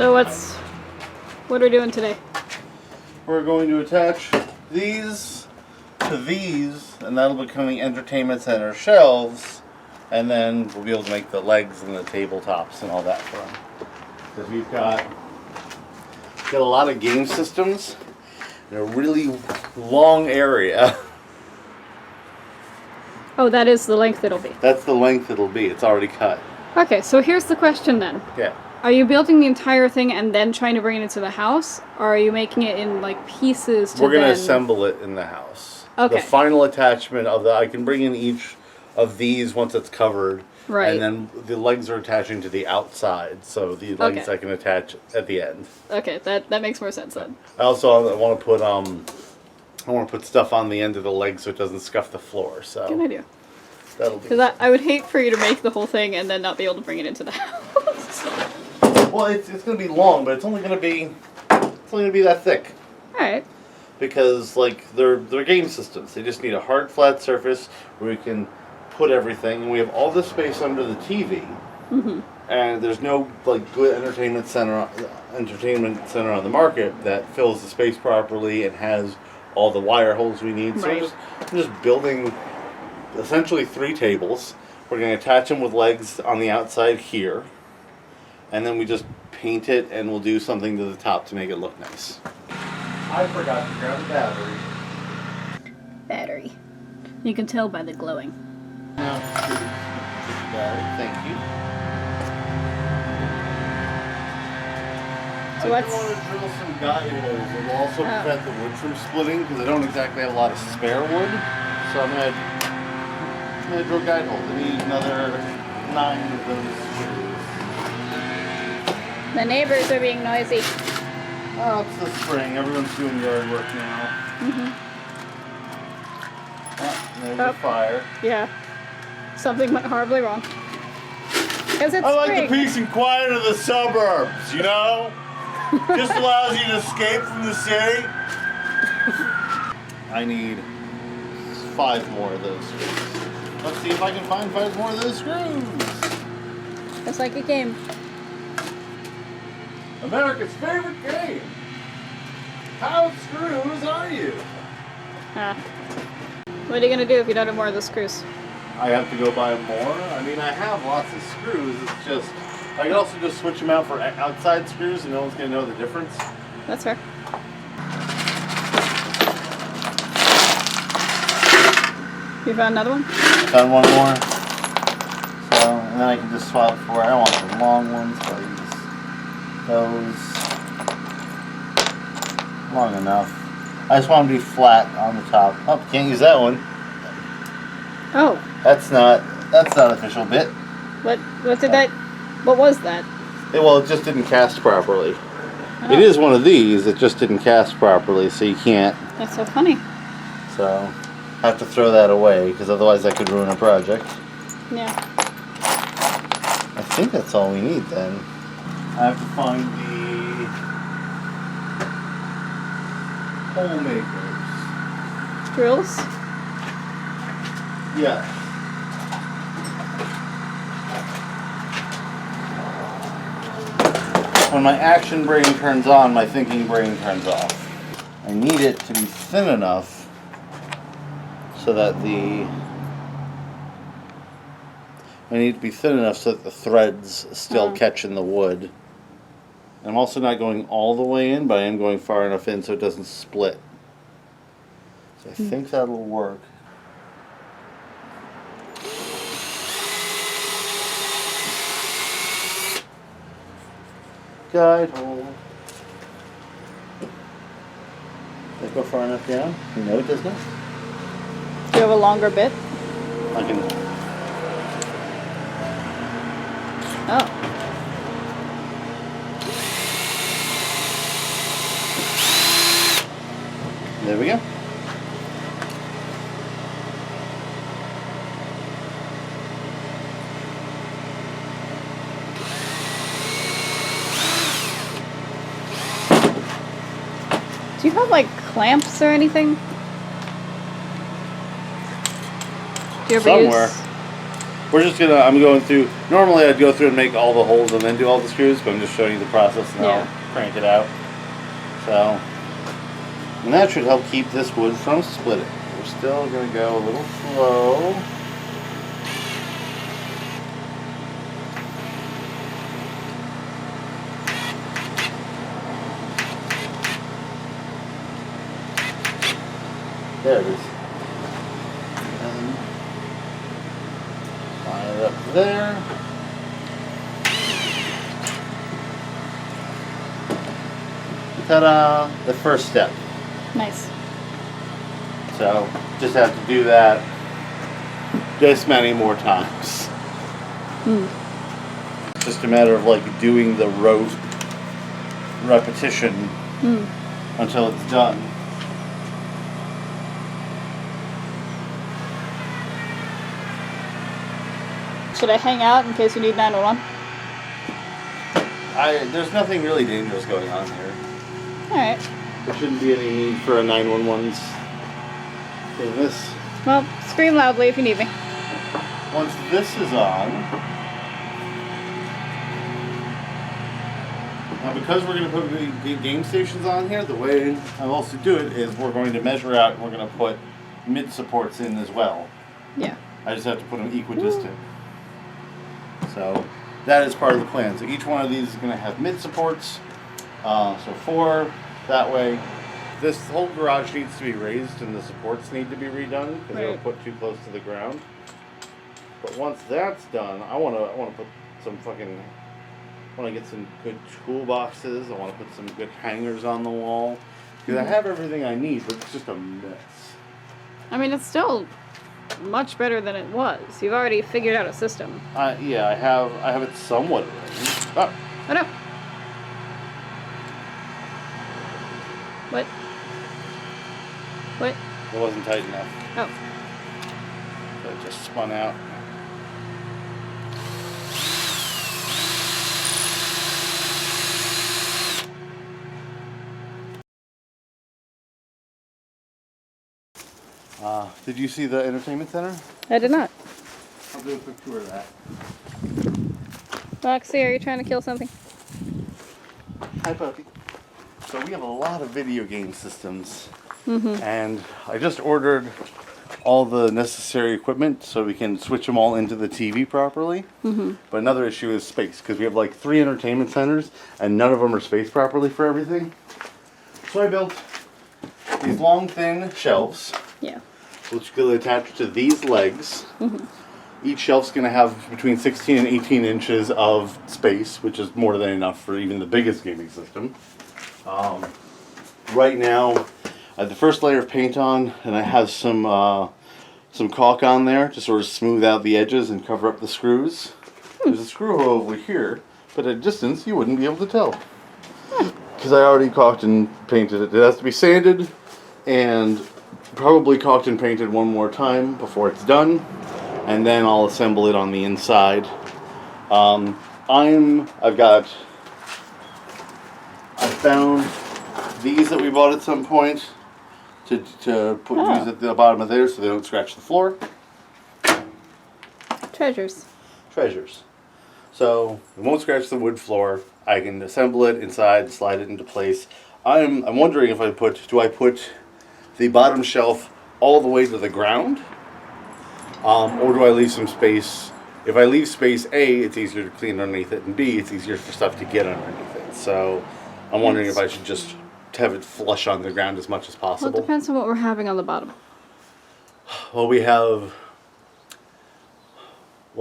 So what are we doing today? We're going to attach these to these, and that'll become the entertainment center shelves, and then we'll be able to make the legs and the tabletops and all that for them. Because we've got a lot of game systems in a really long area. Oh, that is the length it'll be. That's the length it'll be. It's already cut. Okay, so here's the question then. Yeah. Are you building the entire thing and then trying to bring it into the house? Or are you making it in like pieces to We're going to assemble it in the house. Okay. The final attachment of I can bring in each of these once it's covered. Right. And then the legs are attaching to the outside, so the legs Okay. I can attach at the end. Okay, that makes more sense then. I also want to put stuff on the end of the legs so it doesn't scuff the floor. So Good idea. that'll be. Because I would hate for you to make the whole thing and then not be able to bring it into the house. Well, it's going to be long, but it's only going to be that thick. All right. Because like they're game systems. They just need a hard flat surface where we can put everything, and we have all this space under the TV. Mm-hmm. And there's no like good entertainment center on the market that fills the space properly and has all the wire holes we need. So Right. we're just building essentially 3 tables. We're going to attach them with legs on the outside here, and then we just paint it, and we'll do something to the top to make it look nice. I forgot to grab a battery. Battery. You can tell by the glowing. No, battery. Thank you. So I what's... want to drill some guide holes. It will also prevent the wood from splitting because I don't exactly have a lot of spare wood. So I'm gonna drill guide holes. I need another 9 of those screws. The neighbors are being noisy. Oh, it's the spring. Everyone's doing yard work now. Mm-hmm. There's a fire. Yeah. Something went horribly wrong. Because it's I like spring. the peace and quiet of the suburbs, you know? Just allows you to escape from the city. I need 5 more of those screws. Let's see if I can find 5 more of those screws. It's like a game. America's favorite game. How screws are you? What are you going to do if you don't have more of the screws? I have to go buy more. I mean, I have lots of screws. It's just, I can also just switch them out for outside screws and no one's going to know the difference. That's fair. You found another one? Found one more. So, and then I can just swap for, I don't want the long ones, but I use those. Long enough. I just want them to be flat on the top. Oh, can't use that one. Oh. That's not official bit. What did that... What was that? Well, it just didn't cast properly. Oh. It is one of these, it just didn't cast properly, so you can't. That's so funny. So, I have to throw that away, because otherwise that could ruin a project. Yeah. I think that's all we need then. I have to find the hole makers. Drills? Yes. When my action brain turns on, my thinking brain turns off. I need it to be thin enough so that the threads still catch in the wood. I'm also not going all the way in, but I am going far enough in so it doesn't split. So I think that'll work. Guide hole. Does it go far enough down? No, it does not. Do you have a longer bit? I can. Oh. There we go. Do you have like clamps or anything? Do you ever Somewhere. use I'm going through, normally I'd go through and make all the holes and then do all the screws, but I'm just showing you the process and Yeah. I'll crank it out. So, and that should help keep this wood from splitting. We're still going to go a little slow. There it is. And line it up there. Ta-da! The first step. Nice. So, just have to do that this many more times. Just a matter of like doing the rote repetition until it's done. Should I hang out in case you need 911? There's nothing really dangerous going on here. Alright. There shouldn't be any need for a 911's in this. Well, scream loudly if you need me. Once this is on, now because we're going to put the game stations on here, the way I also do it is we're going to measure out and we're going to put mid supports in as well. Yeah. I just have to put them equidistant. So that is part of the plan. So each one of these is going to have mid supports. So 4 that way. This whole garage needs to be raised and the supports need to be redone because they'll put too close to the ground. But once that's done, I want to put some fucking. I want to get some good toolboxes. I want to put some good hangers on the wall because I have everything I need, but it's just a mess. I mean, it's still much better than it was. You've already figured out a system. Yeah, I have it somewhat arranged. Oh. Oh no. What? What? It wasn't tight enough. Oh. So it just spun out. Did you see the entertainment center? I did not. I'll do a quick tour of that. Roxy, are you trying to kill something? Hi, puppy. So we have a lot of video game systems. And I just ordered all the necessary equipment so we can switch them all into the TV properly. But another issue is space because we have like 3 entertainment centers and none of them are spaced properly for everything. So I built these long, thin shelves. Yeah. Which will attach to these legs. Each shelf's going to have between 16 and 18 inches of space, which is more than enough for even the biggest gaming system. Right now, I have the first layer of paint on, and I have some caulk on there to sort of smooth out the edges and cover up the screws. There's a screw hole over here, but at a distance you wouldn't be able to tell. Because I already caulked and painted it. It has to be sanded and probably caulked and painted one more time before it's done, and then I'll assemble it on the inside. I found these that we bought at some point to use at the bottom of there so they don't scratch the floor. Treasures. So it won't scratch the wood floor. I can assemble it inside, slide it into place. I'm wondering if do I put the bottom shelf all the way to the ground, or do I leave some space? If I leave space, A, it's easier to clean underneath it, and B, it's easier for stuff to get underneath it. So I'm wondering if I should just have it flush on the ground as much as Well, possible. it depends on what we're having on the bottom. Well, we'll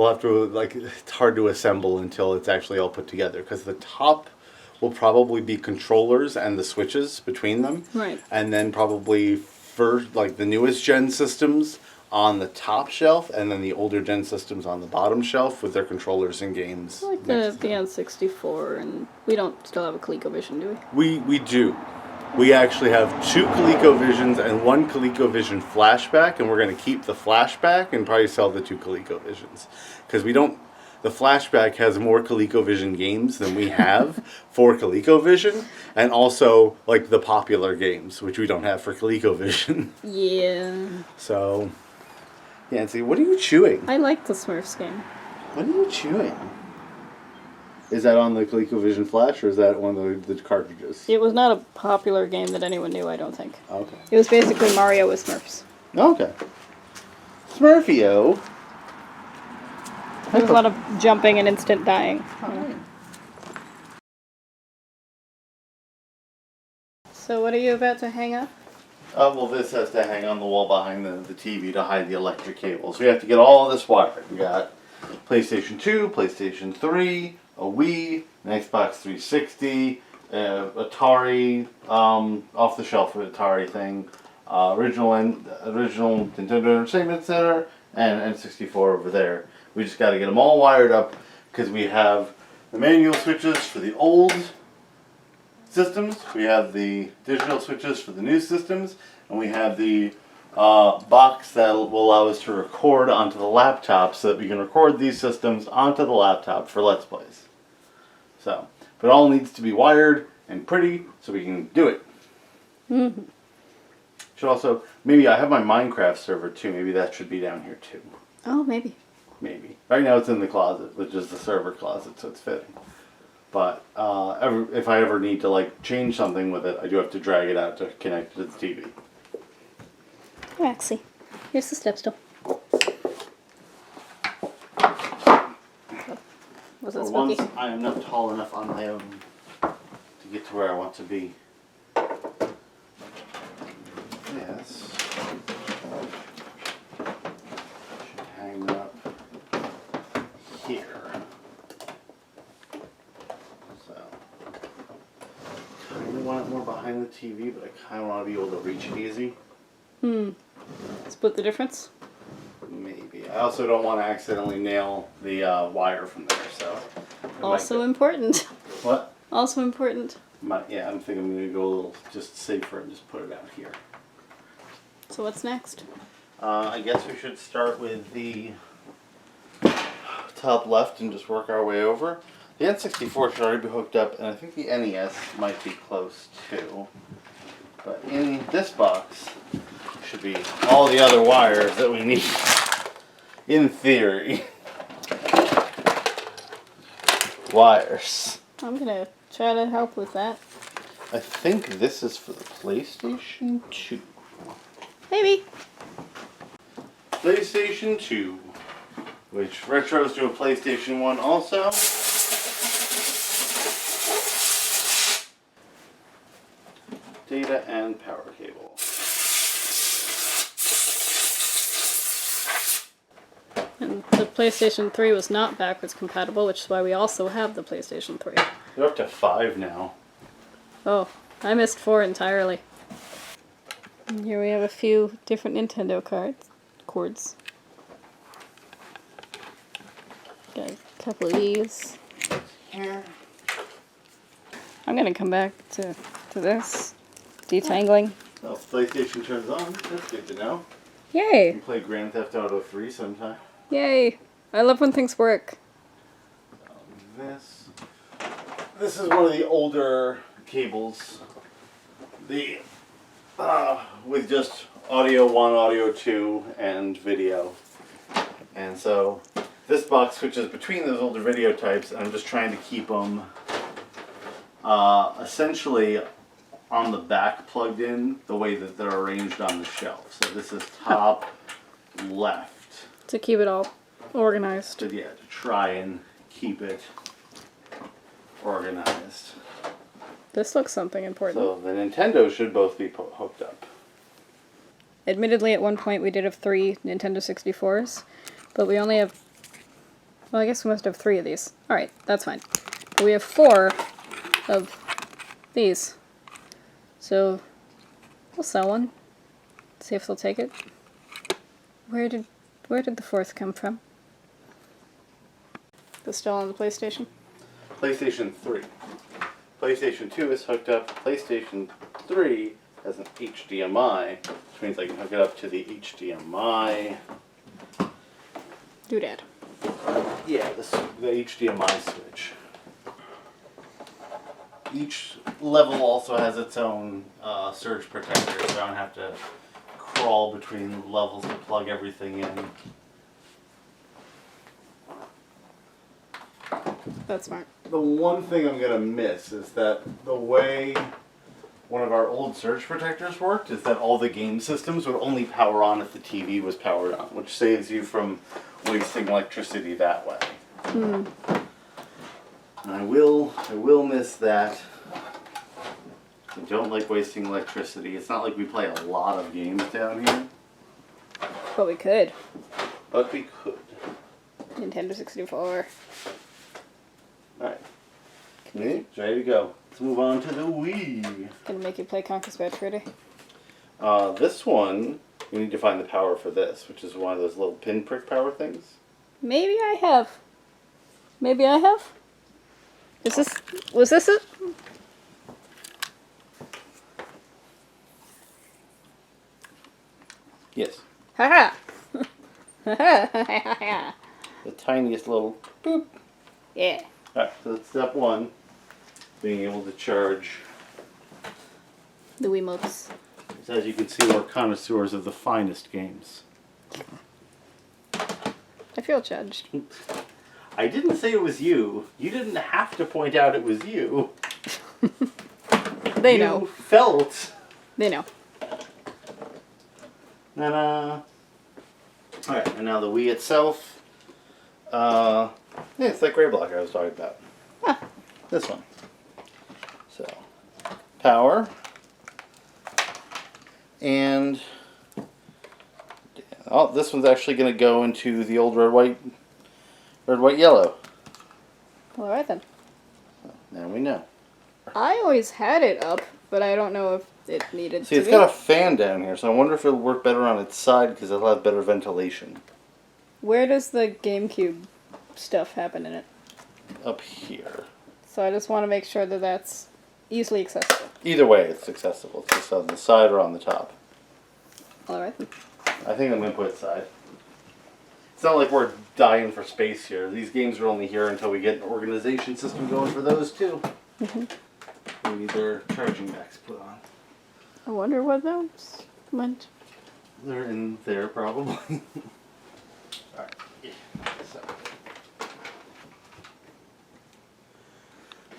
have to, like, it's hard to assemble until it's actually all put together, because the top will probably be controllers and the switches between them. Right. And then probably first, like, the newest gen systems on the top shelf, and then the older gen systems on the bottom shelf with their controllers and games. I like the N64, and we don't still have a ColecoVision, do we? We do. We actually have 2 ColecoVisions and 1 ColecoVision flashback, and we're going to keep the flashback and probably sell the 2 ColecoVisions. Because the flashback has more ColecoVision games than we have for ColecoVision, and also, like, the popular games, which we don't have for ColecoVision. Yeah. So, Yancy, what are you chewing? I like the Smurfs game. What are you chewing? Is that on the ColecoVision Flash, or is that one of the cartridges? It was not a popular game that anyone knew, I don't think. Okay. It was basically Mario with Smurfs. Okay. Smurfio. There was a lot of jumping and instant dying. So what are you about to hang up? Well, this has to hang on the wall behind the TV to hide the electric cables. We have to get all this wired. We got PlayStation 2, PlayStation 3, a Wii, an Xbox 360, Atari, off-the-shelf Atari thing, original Nintendo Entertainment Center, and N64 over there. We just got to get them all wired up because we have the manual switches for the old systems, we have the digital switches for the new systems, and we have the box that will allow us to record onto the laptop so that we can record these systems onto the laptop for Let's Plays. So, but it all needs to be wired and pretty so we can do it. Mm-hmm. Should also, maybe I have my Minecraft server too, maybe that should be down here too. Oh, maybe. Maybe. Right now it's in the closet, which is the server closet, so it's fitting. But if I ever need to like change something with it, I do have to drag it out to connect it to the TV. Roxy, here's the step stool. Was it For spooky? once, I am not tall enough on my own to get to where I want to be. Yes. Should hang up here. So, I kind of want it more behind the TV, but I kind of want to be able to reach it easy. Split the difference? Maybe. I also don't want to accidentally nail the wire from there, so. Also important. What? Also important. Yeah, I'm thinking I'm going to go a little just safer and just put it out here. So what's next? I guess we should start with the top left and just work our way over. The N64 should already be hooked up, and I think the NES might be close too. But in this box should be all the other wires that we need, in theory. Wires. I'm gonna try to help with that. I think this is for the PlayStation 2. Maybe. PlayStation 2, which retros to a PlayStation 1 also. Data and power cable. And the PlayStation 3 was not backwards compatible, which is why we also have the PlayStation 3. They're up to 5 now. Oh, I missed 4 entirely. And here we have a few different Nintendo cords. Got a couple of these. Here. I'm gonna come back to this. Detangling. Well, if PlayStation turns on, that's good to know. Yay! You can play Grand Theft Auto 3 sometime. Yay! I love when things work. This is one of the older cables. With just audio 1, audio 2, and video. And so this box switches between those older video types, and I'm just trying to keep them essentially on the back plugged in the way that they're arranged on the shelf. So this is top left. To keep it all organized. To try and keep it organized. This looks something important. So the Nintendo should both be hooked up. Admittedly, at one point we did have 3 Nintendo 64s, but we only have... Well, I guess we must have 3 of these. Alright, that's fine. But we have 4 of these. So, we'll sell one. See if they'll take it. Where did the 4th come from? It's still on the PlayStation? PlayStation 3. PlayStation 2 is hooked up. PlayStation 3 has an HDMI, which means I can hook it up to the HDMI. Doodad. Yeah, the HDMI switch. Each level also has its own surge protector, so I don't have to crawl between levels to plug everything in. That's smart. The one thing I'm gonna miss is that the way one of our old surge protectors worked is that all the game systems would only power on if the TV was powered on, which saves you from wasting electricity that way. And I will miss that. I don't like wasting electricity. It's not like we play a lot of games down here, But we could. but we could. Nintendo 64. Alright. Okay, ready to go. Let's move on to the Wii. Gonna make you play Conquest Bad Freddy. This one, we need to find the power for this, which is one of those little pinprick power things. Maybe I have. Maybe I have? Was this it? Yes. Haha! Haha! The tiniest little boop. Yeah. Alright, so that's step one. Being able to charge. The Wiimotes. So as you can see, we're connoisseurs of the finest games. I feel judged. I didn't say it was you. You didn't have to point out it was you. They You know. felt. They know. Alright, and now the Wii itself. Yeah, it's that gray block I was talking about. Huh. This one. So, power. And oh, this one's actually going to go into the old red, white, yellow. Alright then. Now we know. I always had it up, but I don't know if it needed See, to it's be. got a fan down here, so I wonder if it'll work better on its side because it'll have better ventilation. Where does the GameCube stuff happen in it? Up here. So I just want to make sure that that's easily accessible. Either way, it's accessible. It's just on the side or on the top. Alright then. I think I'm going to put it side. It's not like we're dying for space here. These games are only here until we get an organization system going for those too. We need their charging backs put on. I wonder what those meant. They're in there probably. Alright. So.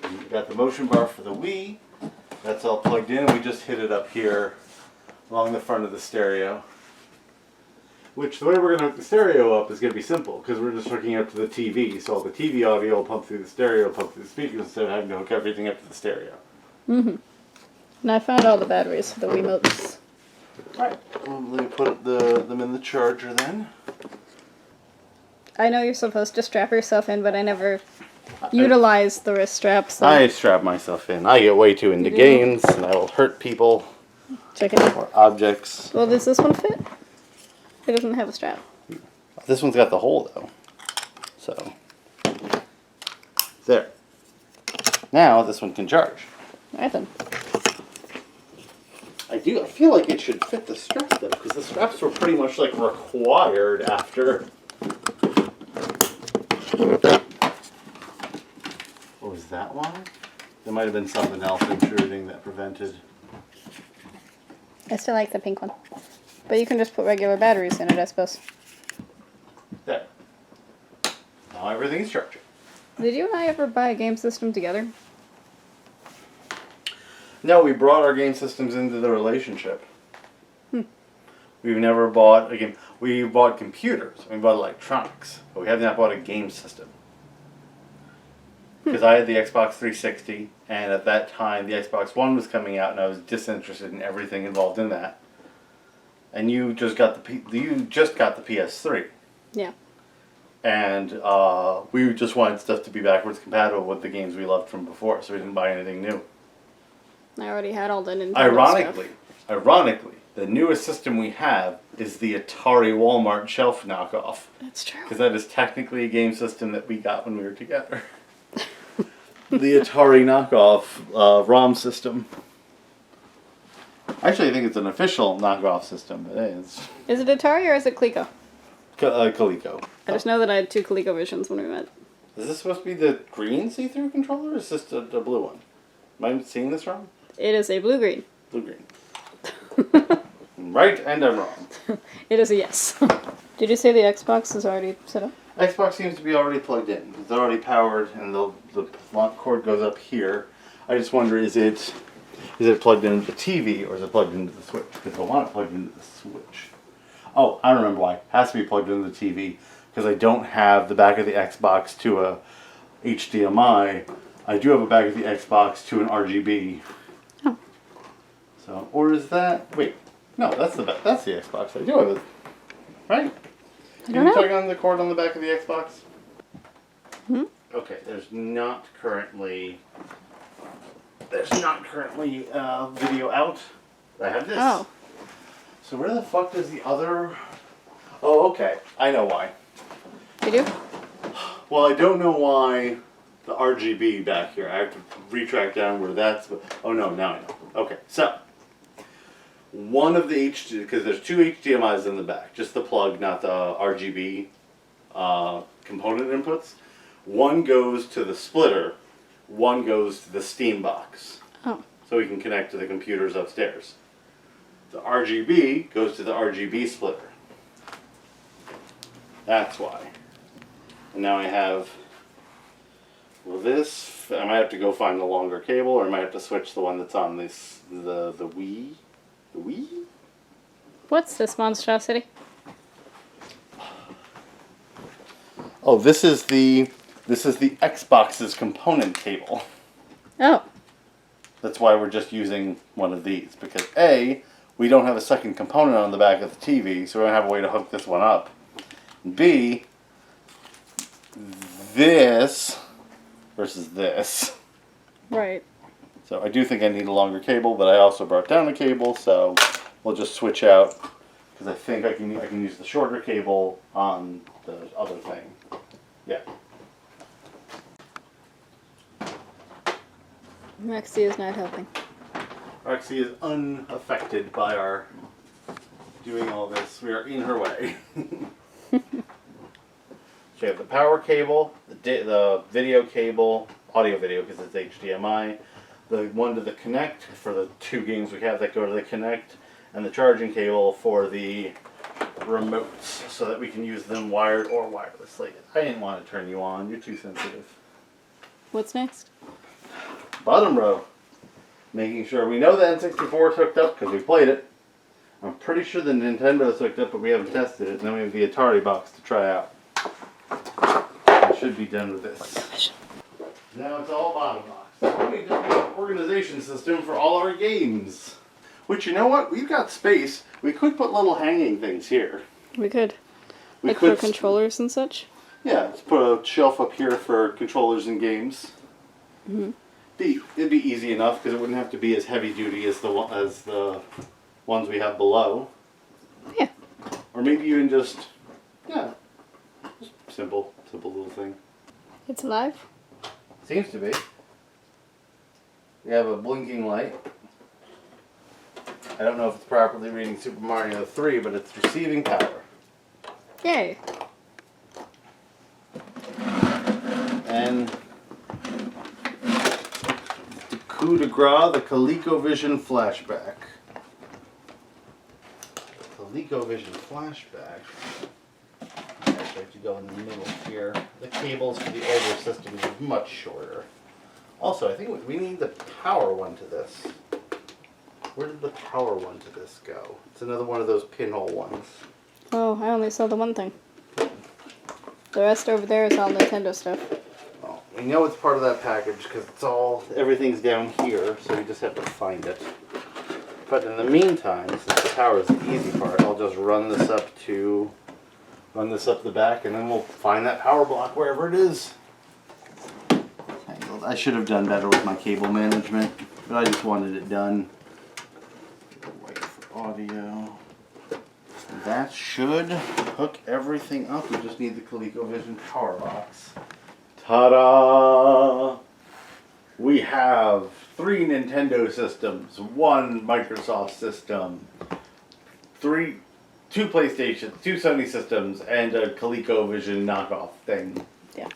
We got the motion bar for the Wii. That's all plugged in. We just hit it up here along the front of the stereo. Which, the way we're going to hook the stereo up is going to be simple, because we're just hooking up to the TV. So all the TV audio will pump through the stereo, pump through the speakers, instead of having to hook everything up to the stereo. And I found all the batteries for the Wiimotes. Alright, well, let me put them in the charger then. I know you're supposed to strap yourself in, but I never utilize the wrist strap, so I strap myself in. I get way too into You do? games, and I will hurt people check it out. or objects. Well, does this one fit? It doesn't have a strap. This one's got the hole though. So, there. Now this one can charge. Alright then. I feel like it should fit the strap though, because the straps were pretty much like required after. What was that one? There might have been something else intruding that prevented. I still like the pink one. But you can just put regular batteries in it, I suppose. There. Now everything's charging. Did you and I ever buy a game system together? No, we brought our game systems into the relationship. We've never bought a game. We bought computers. We bought electronics. But we have not bought a game system. Because I had the Xbox 360, and at that time the Xbox One was coming out, and I was disinterested in everything involved in that. And you just got the PS3. Yeah. And we just wanted stuff to be backwards compatible with the games we loved from before, so we didn't buy anything new. I already had all the Nintendo Ironically, the newest system we have is the Atari Walmart shelf knockoff. That's true. Because that is technically a game system that we got when we were together. The Atari knockoff ROM system. Actually, I think it's an official knockoff system. It is. Is it Atari or is it Coleco? Coleco. I just know that I had two Coleco versions when we met. Is this supposed to be the green see-through controller, or is this the blue one? Am I seeing this wrong? It is a blue-green. Blue-green. I'm right and I'm wrong. It is a yes. Did you say the Xbox is already set up? Xbox seems to be already plugged in. It's already powered, and the cord goes up here. I just wonder, is it plugged into the TV or is it plugged into the Switch? Because I want it plugged into the Switch. Oh, I remember why. It has to be plugged into the TV because I don't have the back of the Xbox to a HDMI. I do have a back of the Xbox to an RGB. Oh. So, or is that? Wait, no, that's the Xbox. I do have it, right? I don't know. Are you talking on the cord on the back of the Xbox? Hmm? Okay, there's not currently video out. I have this. Oh. So where the fuck does the other? Oh, okay. I know why. You do? Well, I don't know why the RGB back here. I have to retrack down where that's. Oh no, now I know. Okay, so one of the because there's two HDMI's in the back, just the plug, not the RGB component inputs. One goes to the splitter, one goes to the Steam box. Oh. So we can connect to the computers upstairs. The RGB goes to the RGB splitter. That's why. And now I have, well, this, I might have to go find the longer cable, or I might have to switch the one that's on this, the Wii. The Wii? What's this monstrosity? Oh, this is the Xbox's component cable. Oh. That's why we're just using one of these, because A, we don't have a second component on the back of the TV, so we don't have a way to hook this one up. B, this versus this. Right. So I do think I need a longer cable, but I also brought down the cable, so we'll just switch out, because I think I can use the shorter cable on the other thing. Yeah. Maxie is not helping. Roxy is unaffected by our doing all this. We are in her way. So you have the power cable, the video cable, audio video because it's HDMI, the one to the Kinect for the two games we have that go to the Kinect, and the charging cable for the remotes so that we can use them wired or wirelessly. I didn't want to turn you on. You're too sensitive. What's next? Bottom row. Making sure we know the N64 is hooked up because we played it. I'm pretty sure the Nintendo is hooked up, but we haven't tested it. And then we have the Atari box to try out. I should be done with this. Now it's all bottom box. We need to make an organization system for all our games. Which, you know what? We've got space. We could put little hanging things here. We could. We Like could for controllers and such? Yeah, let's put a shelf up here for controllers and games. Mm-hmm. It'd be easy enough because it wouldn't have to be as heavy duty as the ones we have below. Yeah. Or maybe even just simple little thing. It's alive? Seems to be. We have a blinking light. I don't know if it's properly reading Super Mario 3, but it's receiving power. Yay. And the coup de grace, the ColecoVision flashback. ColecoVision flashback. Actually, I have to go in the middle here. The cables for the older systems are much shorter. Also, I think we need the power one to this. Where did the power one to this go? It's another one of those pinhole ones. Oh, I only saw the one thing. The rest over there is all Nintendo stuff. Well, we know it's part of that package because everything's down here, so we just have to find it. But in the meantime, since the power is the easy part, I'll just run this up the back, and then we'll find that power block wherever it is. I should have done better with my cable management, but I just wanted it done. Wait for audio. That should hook everything up. We just need the ColecoVision power box. Ta-da! We have 3 Nintendo systems, 1 Microsoft system, 2 PlayStation, 2 Sony systems, and a ColecoVision knockoff thing. Yeah.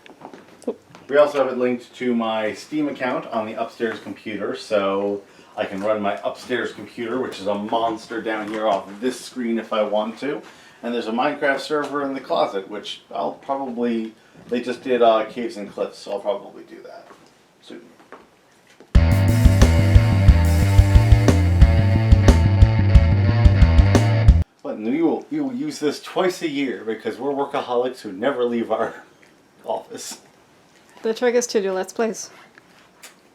We also have it linked to my Steam account on the upstairs computer, so I can run my upstairs computer, which is a monster down here off of this screen if I want to. And there's a Minecraft server in the closet, which I'll probably, they just did Caves and Cliffs, so I'll probably do that soon. But we will use this twice a year because we're workaholics who never leave our office. The trick is to do Let's Plays.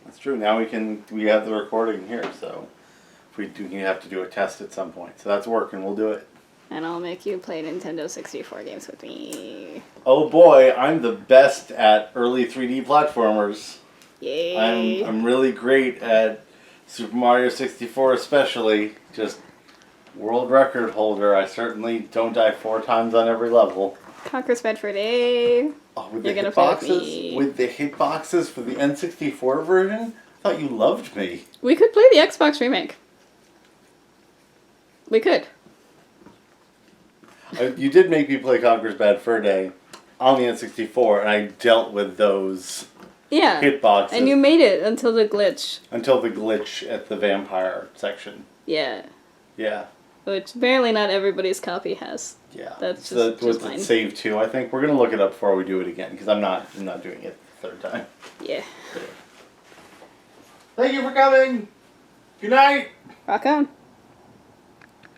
That's true. Now we have the recording here, so if we do, you have to do a test at some point. So that's working. We'll do it. And I'll make you play Nintendo 64 games with me. Oh boy, I'm the best at early 3D platformers. Yay! I'm really great at Super Mario 64 especially. Just world record holder. I certainly don't die 4 times on every level. Conquer's Bedford, eh? Oh, with You're the gonna play with hitboxes? me. With the hitboxes for the N64 version? I thought you loved me. We could play the Xbox remake. We could. You did make me play Conker's Bad Fur Day on the N64, and I dealt with those Yeah. hitboxes And you made it until the glitch. until the glitch at the vampire section. Yeah. Yeah, Which apparently not everybody's copy has. yeah. That's So just was fine. it save 2? I think we're gonna look it up before we do it again because I'm not doing it the third time. Yeah. Thank you for coming. Good night. Rock on.